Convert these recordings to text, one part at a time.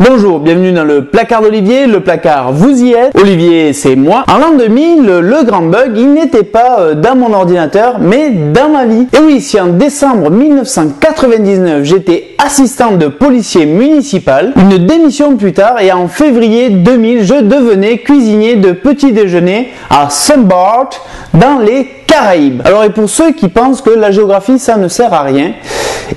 Bonjour, bienvenue dans le placard d'Olivier, le placard vous y êtes, Olivier c'est moi. En l'an 2000, le grand bug, il n'était pas dans mon ordinateur, mais dans ma vie. Et oui, si en décembre 1999, j'étais assistant de policier municipal, une démission plus tard, et en février 2000, je devenais cuisinier de petit déjeuner à Sunbart, dans les Caraïbes. Alors et pour ceux qui pensent que la géographie ça ne sert à rien,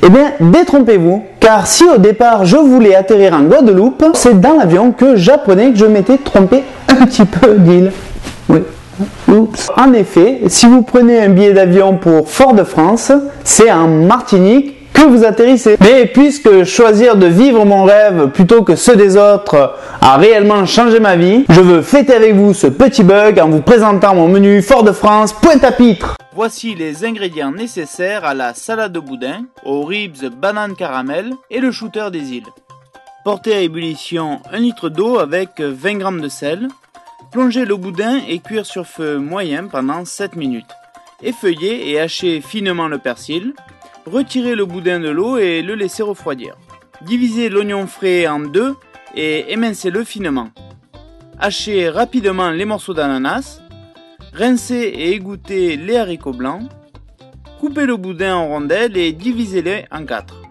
eh bien détrompez-vous, car si au départ je voulais atterrir en Guadeloupe, c'est dans l'avion que j'apprenais que je m'étais trompé un petit peu d'île. Oui. Oups. En effet, si vous prenez un billet d'avion pour Fort-de-France, c'est en Martinique que vous atterrissez. Mais puisque choisir de vivre mon rêve plutôt que ceux des autres a réellement changé ma vie, je veux fêter avec vous ce petit bug en vous présentant mon menu Fort-de-France Pointe-à-Pitre. Voici les ingrédients nécessaires à la salade de boudin, aux ribs banane caramel et le shooter des îles. Portez à ébullition 1 litre d'eau avec 20 g de sel. Plongez le boudin et cuire sur feu moyen pendant 7 minutes. Effeuillez et hachez finement le persil. Retirez le boudin de l'eau et le laissez refroidir. Divisez l'oignon frais en deux et émincez-le finement. Hachez rapidement les morceaux d'ananas. Rincez et égouttez les haricots blancs. Coupez le boudin en rondelles et divisez-les en 4.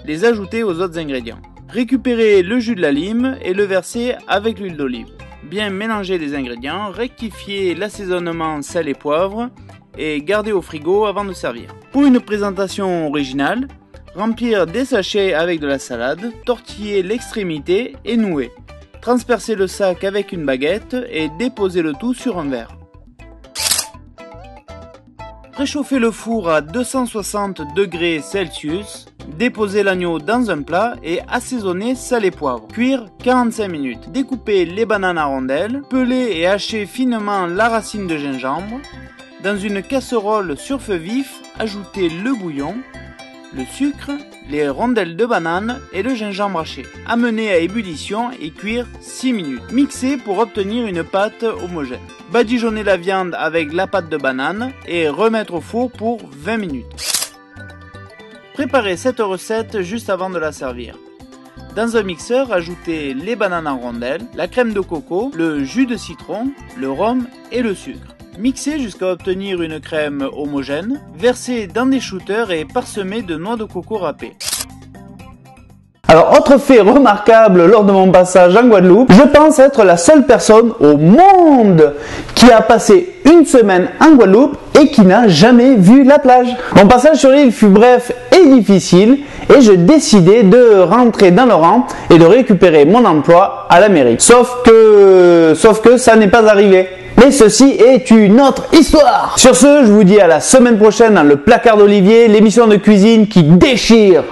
Les ajoutez aux autres ingrédients. Récupérez le jus de la lime et le versez avec l'huile d'olive. Bien mélanger les ingrédients, rectifiez l'assaisonnement sel et poivre et gardez au frigo avant de servir. Pour une présentation originale, remplir des sachets avec de la salade, tortiller l'extrémité et nouer. Transpercez le sac avec une baguette et déposez le tout sur un verre. Préchauffez le four à 260 degrés Celsius, déposez l'agneau dans un plat et assaisonnez sel et poivre. Cuire 45 minutes. Découpez les bananes en rondelles, pelez et hachez finement la racine de gingembre. Dans une casserole sur feu vif, ajoutez le bouillon, le sucre, les rondelles de banane et le gingembre haché. Amenez à ébullition et cuire 6 minutes. Mixez pour obtenir une pâte homogène. Badigeonnez la viande avec la pâte de banane et remettre au four pour 20 minutes. Préparez cette recette juste avant de la servir. Dans un mixeur, ajoutez les bananes en rondelles, la crème de coco, le jus de citron, le rhum et le sucre. Mixez jusqu'à obtenir une crème homogène, versez dans des shooters et parsemez de noix de coco râpées. Alors, autre fait remarquable lors de mon passage en Guadeloupe, je pense être la seule personne au monde qui a passé une semaine en Guadeloupe et qui n'a jamais vu la plage. Mon passage sur l'île fut bref et difficile et je décidai de rentrer dans le rang et de récupérer mon emploi à la mairie. Sauf que ça n'est pas arrivé. Mais ceci est une autre histoire. Sur ce, je vous dis à la semaine prochaine dans le placard d'Olivier, l'émission de cuisine qui déchire.